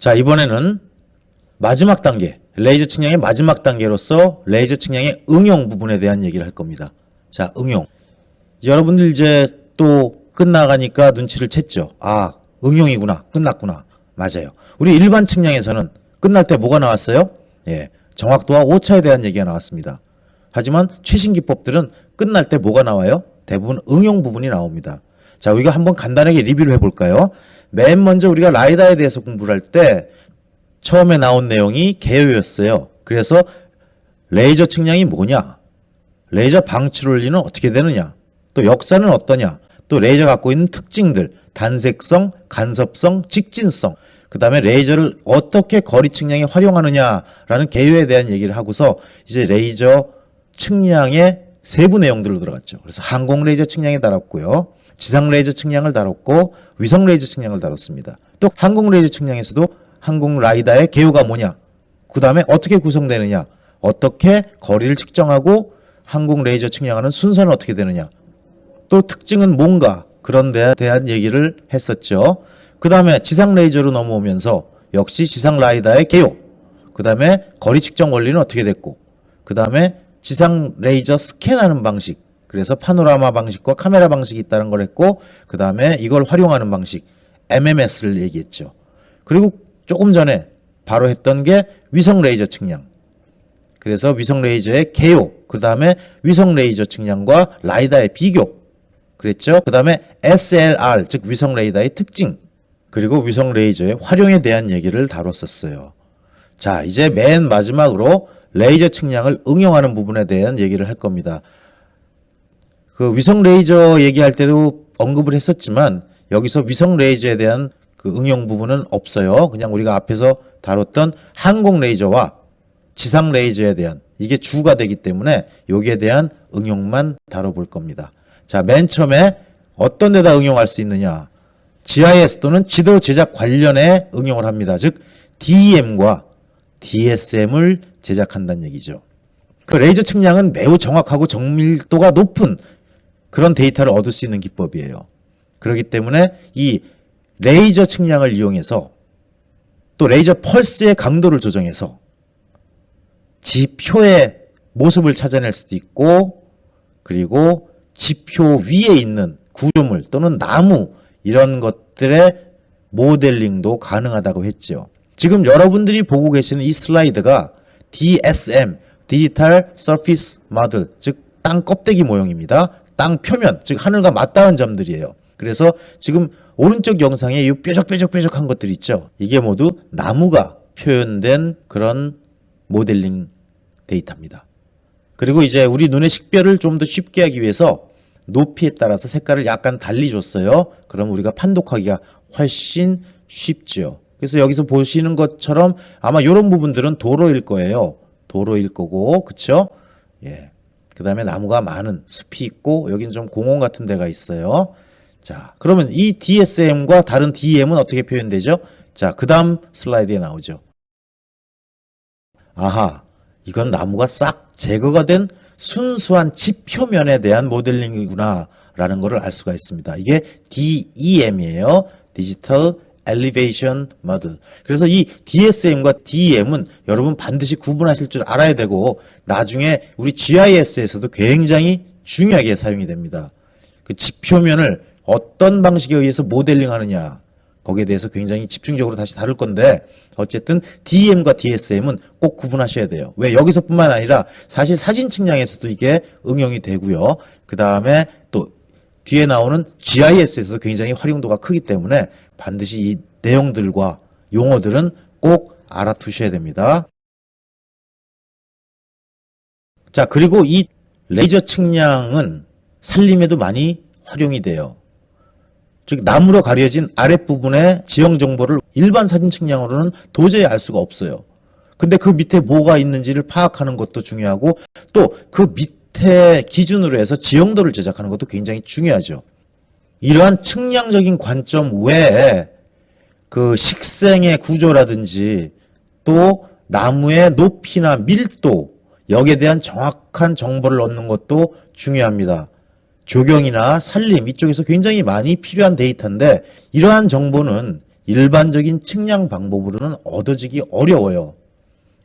자, 이번에는 마지막 단계, 레이저 측량의 마지막 단계로서 레이저 측량의 응용 부분에 대한 얘기를 할 겁니다. 자, 응용. 여러분들 이제 또 끝나가니까 눈치를 챘죠. 아, 응용이구나. 끝났구나. 맞아요. 우리 일반 측량에서는 끝날 때 뭐가 나왔어요? 예, 정확도와 오차에 대한 얘기가 나왔습니다. 하지만 최신 기법들은 끝날 때 뭐가 나와요? 대부분 응용 부분이 나옵니다. 자, 우리가 한번 간단하게 리뷰를 해볼까요? 맨 먼저 우리가 라이다에 대해서 공부를 할 때 처음에 나온 내용이 개요였어요. 그래서 레이저 측량이 뭐냐? 레이저 방출 원리는 어떻게 되느냐? 또 역사는 어떠냐? 또 레이저 갖고 있는 특징들, 단색성, 간섭성, 직진성, 그 다음에 레이저를 어떻게 거리 측량에 활용하느냐라는 개요에 대한 얘기를 하고서 이제 레이저 측량의 세부 내용들로 들어갔죠. 그래서 항공 레이저 측량에 다뤘고요. 지상 레이저 측량을 다뤘고 위성 레이저 측량을 다뤘습니다. 또 항공 레이저 측량에서도 항공 라이다의 개요가 뭐냐, 그 다음에 어떻게 구성되느냐, 어떻게 거리를 측정하고 항공 레이저 측량하는 순서는 어떻게 되느냐, 또 특징은 뭔가, 그런 데에 대한 얘기를 했었죠. 그 다음에 지상 레이저로 넘어오면서 역시 지상 라이다의 개요, 그 다음에 거리 측정 원리는 어떻게 됐고, 그 다음에 지상 레이저 스캔하는 방식, 그래서 파노라마 방식과 카메라 방식이 있다는 걸 했고, 그 다음에 이걸 활용하는 방식, MMS를 얘기했죠. 그리고 조금 전에 바로 했던 게 위성 레이저 측량. 그래서 위성 레이저의 개요, 그 다음에 위성 레이저 측량과 라이다의 비교 그랬죠. 그 다음에 SLR, 즉 위성 레이더의 특징, 그리고 위성 레이저의 활용에 대한 얘기를 다뤘었어요. 자, 이제 맨 마지막으로 레이저 측량을 응용하는 부분에 대한 얘기를 할 겁니다. 그 위성 레이저 얘기할 때도 언급을 했었지만 여기서 위성 레이저에 대한 그 응용 부분은 없어요. 그냥 우리가 앞에서 다뤘던 항공 레이저와 지상 레이저에 대한, 이게 주가 되기 때문에 여기에 대한 응용만 다뤄볼 겁니다. 자, 맨 처음에 어떤 데다 응용할 수 있느냐? GIS 또는 지도 제작 관련에 응용을 합니다. 즉 DEM과 DSM을 제작한다는 얘기죠. 그 레이저 측량은 매우 정확하고 정밀도가 높은 그런 데이터를 얻을 수 있는 기법이에요. 그렇기 때문에 이 레이저 측량을 이용해서 또 레이저 펄스의 강도를 조정해서 지표의 모습을 찾아낼 수도 있고, 그리고 지표 위에 있는 구조물 또는 나무, 이런 것들의 모델링도 가능하다고 했죠. 지금 여러분들이 보고 계시는 이 슬라이드가 DSM, 디지털 서피스 모델, 즉 땅 껍데기 모형입니다. 땅 표면, 즉 하늘과 맞닿은 점들이에요. 그래서 지금 오른쪽 영상에 이 뾰족뾰족한 것들 있죠. 이게 모두 나무가 표현된 그런 모델링 데이터입니다. 그리고 이제 우리 눈의 식별을 좀 더 쉽게 하기 위해서 높이에 따라서 색깔을 약간 달리 줬어요. 그럼 우리가 판독하기가 훨씬 쉽죠. 그래서 여기서 보시는 것처럼 아마 이런 부분들은 도로일 거예요. 도로일 거고, 그쵸? 예. 그 다음에 나무가 많은 숲이 있고, 여기는 좀 공원 같은 데가 있어요. 자, 그러면 이 DSM과 다른 DEM은 어떻게 표현되죠? 자, 그 다음 슬라이드에 나오죠. 아하, 이건 나무가 싹 제거가 된 순수한 지표면에 대한 모델링이구나 라는 것을 알 수가 있습니다. 이게 DEM이에요. 디지털 엘리베이션 모델. 그래서 이 DSM과 DEM은 여러분 반드시 구분하실 줄 알아야 되고, 나중에 우리 GIS에서도 굉장히 중요하게 사용이 됩니다. 그 지표면을 어떤 방식에 의해서 모델링하느냐, 거기에 대해서 굉장히 집중적으로 다시 다룰 건데, 어쨌든 DEM과 DSM은 꼭 구분하셔야 돼요. 왜? 여기서뿐만 아니라 사실 사진 측량에서도 이게 응용이 되고요. 그 다음에 또 뒤에 나오는 GIS에서도 굉장히 활용도가 크기 때문에 반드시 이 내용들과 용어들은 꼭 알아두셔야 됩니다. 자, 그리고 이 레이저 측량은 산림에도 많이 활용이 돼요. 즉 나무로 가려진 아랫부분의 지형 정보를 일반 사진 측량으로는 도저히 알 수가 없어요. 근데 그 밑에 뭐가 있는지를 파악하는 것도 중요하고, 또 그 밑에 기준으로 해서 지형도를 제작하는 것도 굉장히 중요하죠. 이러한 측량적인 관점 외에 그 식생의 구조라든지 또 나무의 높이나 밀도, 여기에 대한 정확한 정보를 얻는 것도 중요합니다. 조경이나 산림 이쪽에서 굉장히 많이 필요한 데이터인데, 이러한 정보는 일반적인 측량 방법으로는 얻어지기 어려워요.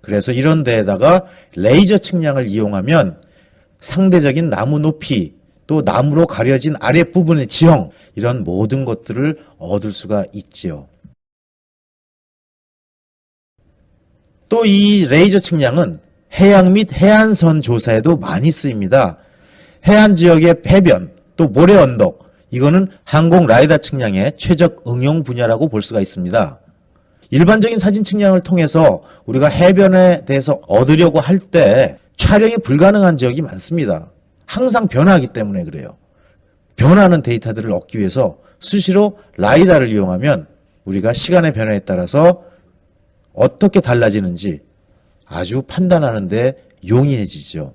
그래서 이런 데에다가 레이저 측량을 이용하면 상대적인 나무 높이, 또 나무로 가려진 아랫부분의 지형, 이런 모든 것들을 얻을 수가 있지요. 또 이 레이저 측량은 해양 및 해안선 조사에도 많이 쓰입니다. 해안 지역의 해변, 또 모래 언덕, 이거는 항공 라이다 측량의 최적 응용 분야라고 볼 수가 있습니다. 일반적인 사진 측량을 통해서 우리가 해변에 대해서 얻으려고 할 때 촬영이 불가능한 지역이 많습니다. 항상 변화하기 때문에 그래요. 변화하는 데이터들을 얻기 위해서 수시로 라이다를 이용하면 우리가 시간의 변화에 따라서 어떻게 달라지는지 아주 판단하는 데 용이해지죠.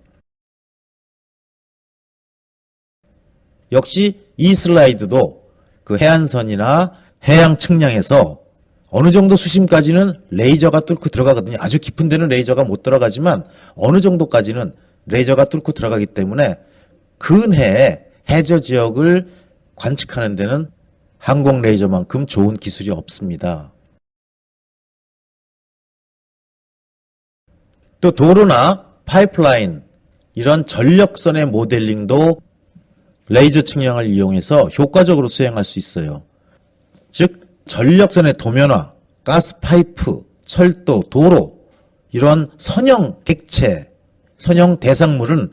역시 이 슬라이드도 그 해안선이나 해양 측량에서 어느 정도 수심까지는 레이저가 뚫고 들어가거든요. 아주 깊은 데는 레이저가 못 들어가지만 어느 정도까지는 레이저가 뚫고 들어가기 때문에 근해에 해저 지역을 관측하는 데는 항공 레이저만큼 좋은 기술이 없습니다. 또 도로나 파이프라인, 이런 전력선의 모델링도 레이저 측량을 이용해서 효과적으로 수행할 수 있어요. 즉 전력선의 도면화, 가스파이프, 철도, 도로, 이런 선형 객체, 선형 대상물은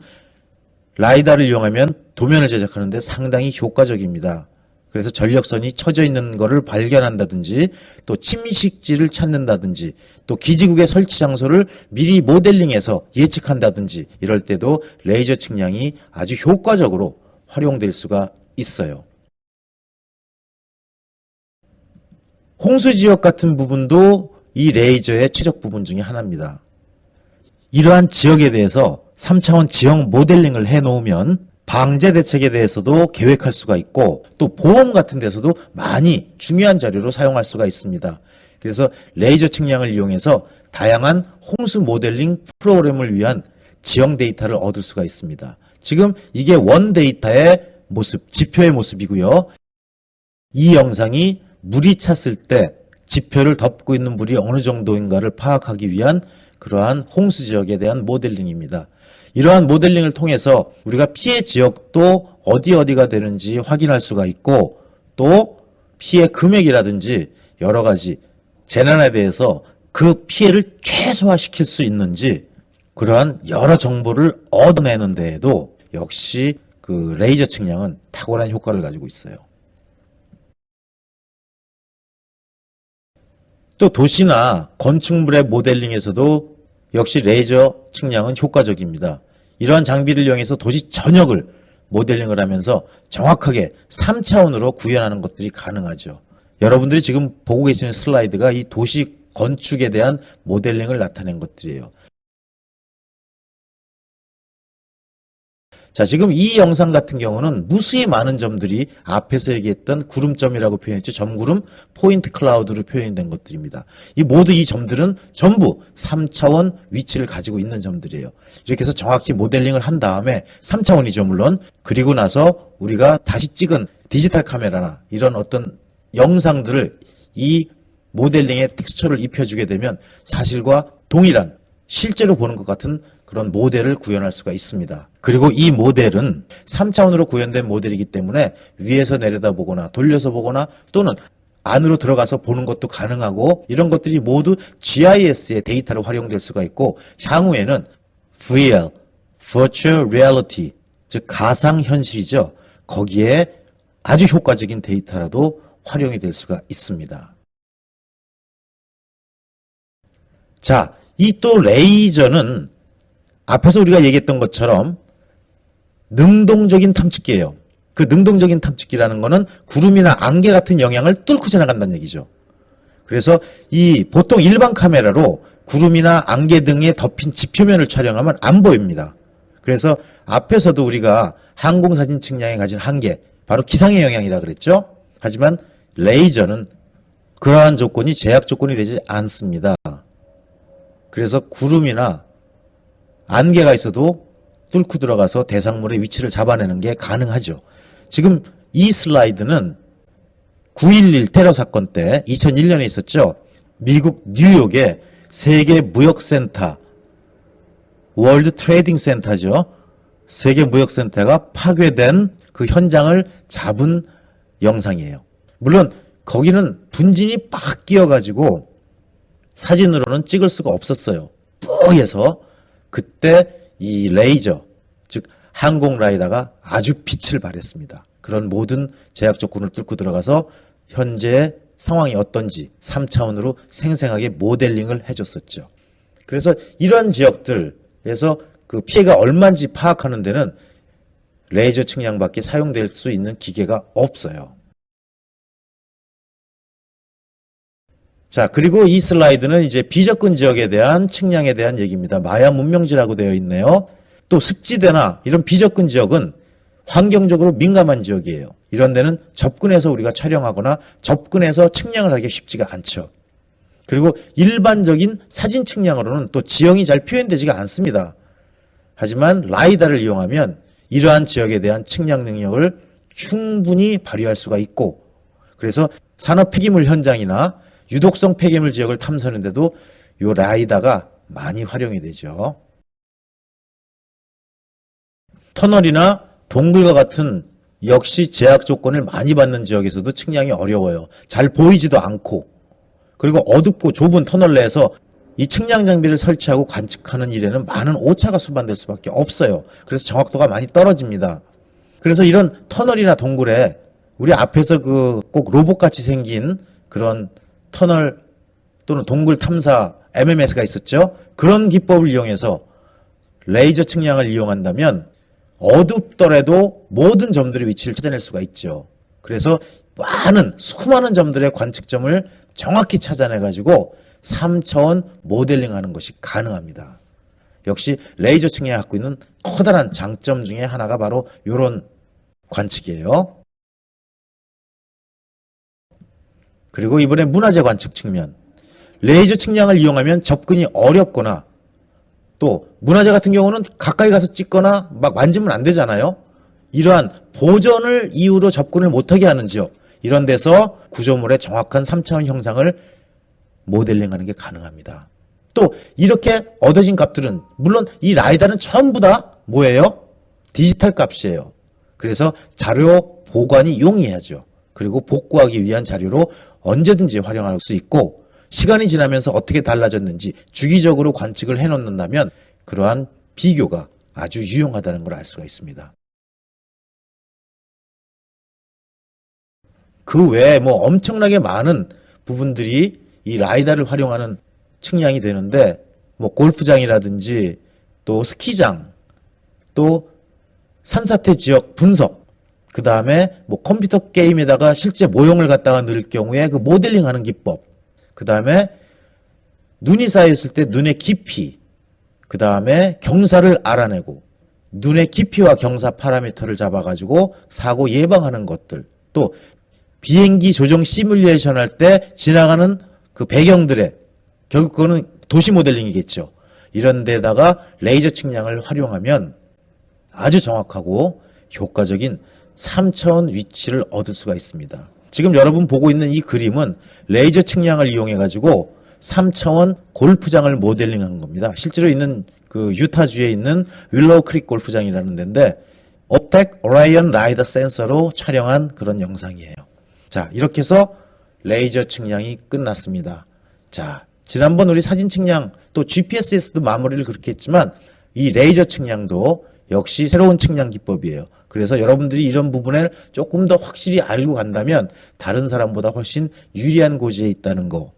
라이다를 이용하면 도면을 제작하는 데 상당히 효과적입니다. 그래서 전력선이 쳐져 있는 것을 발견한다든지, 또 침식지를 찾는다든지, 또 기지국의 설치 장소를 미리 모델링해서 예측한다든지, 이럴 때도 레이저 측량이 아주 효과적으로 활용될 수가 있어요. 홍수 지역 같은 부분도 이 레이저의 최적 부분 중에 하나입니다. 이러한 지역에 대해서 3차원 지형 모델링을 해놓으면 방제 대책에 대해서도 계획할 수가 있고, 또 보험 같은 데서도 많이 중요한 자료로 사용할 수가 있습니다. 그래서 레이저 측량을 이용해서 다양한 홍수 모델링 프로그램을 위한 지형 데이터를 얻을 수가 있습니다. 지금 이게 원 데이터의 모습, 지표의 모습이고요. 이 영상이 물이 찼을 때 지표를 덮고 있는 물이 어느 정도인가를 파악하기 위한 그러한 홍수 지역에 대한 모델링입니다. 이러한 모델링을 통해서 우리가 피해 지역도 어디가 되는지 확인할 수가 있고, 또 피해 금액이라든지 여러 가지 재난에 대해서 그 피해를 최소화시킬 수 있는지, 그러한 여러 정보를 얻어내는 데에도 역시 그 레이저 측량은 탁월한 효과를 가지고 있어요. 또 도시나 건축물의 모델링에서도 역시 레이저 측량은 효과적입니다. 이러한 장비를 이용해서 도시 전역을 모델링을 하면서 정확하게 3차원으로 구현하는 것들이 가능하죠. 여러분들이 지금 보고 계시는 슬라이드가 이 도시 건축에 대한 모델링을 나타낸 것들이에요. 자, 지금 이 영상 같은 경우는 무수히 많은 점들이 앞에서 얘기했던 구름점이라고 표현했죠. 점구름, 포인트 클라우드로 표현된 것들입니다. 모두 이 점들은 전부 3차원 위치를 가지고 있는 점들이에요. 이렇게 해서 정확히 모델링을 한 다음에 3차원이죠, 물론. 그리고 나서 우리가 다시 찍은 디지털 카메라나 이런 어떤 영상들을 이 모델링에 텍스처를 입혀주게 되면 사실과 동일한, 실제로 보는 것 같은 그런 모델을 구현할 수가 있습니다. 그리고 이 모델은 3차원으로 구현된 모델이기 때문에 위에서 내려다보거나 돌려서 보거나 또는 안으로 들어가서 보는 것도 가능하고, 이런 것들이 모두 GIS의 데이터로 활용될 수가 있고, 향후에는 VR, Virtual Reality, 즉 가상현실이죠. 거기에 아주 효과적인 데이터라도 활용이 될 수가 있습니다. 자, 이 또 레이저는 앞에서 우리가 얘기했던 것처럼 능동적인 탐지기예요. 그 능동적인 탐지기라는 거는 구름이나 안개 같은 영향을 뚫고 지나간다는 얘기죠. 그래서 이 보통 일반 카메라로 구름이나 안개 등에 덮인 지표면을 촬영하면 안 보입니다. 그래서 앞에서도 우리가 항공사진 측량에 가진 한계, 바로 기상의 영향이라 그랬죠. 하지만 레이저는 그러한 조건이 제약 조건이 되지 않습니다. 그래서 구름이나 안개가 있어도 뚫고 들어가서 대상물의 위치를 잡아내는 게 가능하죠. 지금 이 슬라이드는 9.11 테러 사건 때 2001년에 있었죠. 미국 뉴욕의 세계 무역센터, 월드 트레이딩 센터죠. 세계 무역센터가 파괴된 그 현장을 잡은 영상이에요. 물론 거기는 분진이 빡 끼어가지고 사진으로는 찍을 수가 없었어요. 뿌해서 그때 이 레이저, 즉 항공 라이다가 아주 빛을 발했습니다. 그런 모든 제약 조건을 뚫고 들어가서 현재의 상황이 어떤지 3차원으로 생생하게 모델링을 해줬었죠. 그래서 이러한 지역들에서 그 피해가 얼마인지 파악하는 데는 레이저 측량밖에 사용될 수 있는 기계가 없어요. 자, 그리고 이 슬라이드는 이제 비접근 지역에 대한 측량에 대한 얘기입니다. 마야 문명지라고 되어 있네요. 또 습지대나 이런 비접근 지역은 환경적으로 민감한 지역이에요. 이런 데는 접근해서 우리가 촬영하거나 접근해서 측량을 하기 쉽지가 않죠. 그리고 일반적인 사진 측량으로는 또 지형이 잘 표현되지가 않습니다. 하지만 라이다를 이용하면 이러한 지역에 대한 측량 능력을 충분히 발휘할 수가 있고, 그래서 산업 폐기물 현장이나 유독성 폐기물 지역을 탐사하는데도 이 라이다가 많이 활용이 되죠. 터널이나 동굴과 같은 역시 제약 조건을 많이 받는 지역에서도 측량이 어려워요. 잘 보이지도 않고, 그리고 어둡고 좁은 터널 내에서 이 측량 장비를 설치하고 관측하는 일에는 많은 오차가 수반될 수밖에 없어요. 그래서 정확도가 많이 떨어집니다. 그래서 이런 터널이나 동굴에 우리 앞에서 그 꼭 로봇같이 생긴 그런 터널 또는 동굴 탐사 MMS가 있었죠. 그런 기법을 이용해서 레이저 측량을 이용한다면 어둡더라도 모든 점들의 위치를 찾아낼 수가 있죠. 그래서 수많은 점들의 관측점을 정확히 찾아내가지고 3차원 모델링하는 것이 가능합니다. 역시 레이저 측량이 갖고 있는 커다란 장점 중에 하나가 바로 이런 관측이에요. 그리고 이번에 문화재 관측 측면. 레이저 측량을 이용하면 접근이 어렵거나 또 문화재 같은 경우는 가까이 가서 찍거나 막 만지면 안 되잖아요. 이러한 보전을 이유로 접근을 못하게 하는 지역, 이런 데서 구조물의 정확한 3차원 형상을 모델링하는 게 가능합니다. 또 이렇게 얻어진 값들은 물론 이 라이다는 전부 다 뭐예요? 디지털 값이에요. 그래서 자료 보관이 용이하죠. 그리고 복구하기 위한 자료로 언제든지 활용할 수 있고, 시간이 지나면서 어떻게 달라졌는지 주기적으로 관측을 해놓는다면 그러한 비교가 아주 유용하다는 걸 알 수가 있습니다. 그 외에 엄청나게 많은 부분들이 이 라이다를 활용하는 측량이 되는데, 골프장이라든지 또 스키장, 또 산사태 지역 분석, 그 다음에 컴퓨터 게임에다가 실제 모형을 갖다가 넣을 경우에 그 모델링하는 기법, 그 다음에 눈이 쌓여있을 때 눈의 깊이, 그 다음에 경사를 알아내고 눈의 깊이와 경사 파라미터를 잡아가지고 사고 예방하는 것들, 또 비행기 조종 시뮬레이션 할 때 지나가는 그 배경들의, 결국 그거는 도시 모델링이겠죠. 이런 데다가 레이저 측량을 활용하면 아주 정확하고 효과적인 3차원 위치를 얻을 수가 있습니다. 지금 여러분 보고 있는 이 그림은 레이저 측량을 이용해 가지고 3차원 골프장을 모델링한 겁니다. 실제로 있는 그 유타주에 있는 윌로우 크릭 골프장이라는 데인데 오텍 오라이언 라이더 센서로 촬영한 그런 영상이에요. 자, 이렇게 해서 레이저 측량이 끝났습니다. 자, 지난번 우리 사진 측량 또 GPS에서도 마무리를 그렇게 했지만 이 레이저 측량도 역시 새로운 측량 기법이에요. 그래서 여러분들이 이런 부분을 조금 더 확실히 알고 간다면 다른 사람보다 훨씬 유리한 고지에 있다는 거,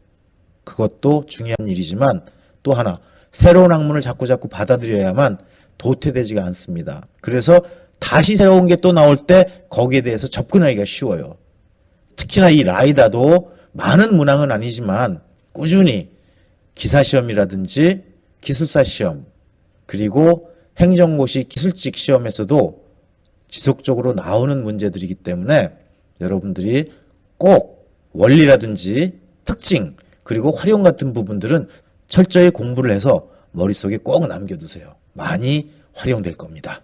그것도 중요한 일이지만 또 하나, 새로운 학문을 자꾸 받아들여야만 도태되지가 않습니다. 그래서 다시 새로운 게 또 나올 때 거기에 대해서 접근하기가 쉬워요. 특히나 이 라이다도 많은 문항은 아니지만 꾸준히 기사시험이라든지 기술사 시험, 그리고 행정고시 기술직 시험에서도 지속적으로 나오는 문제들이기 때문에 여러분들이 꼭 원리라든지 특징, 그리고 활용 같은 부분들은 철저히 공부를 해서 머릿속에 꼭 남겨두세요. 많이 활용될 겁니다.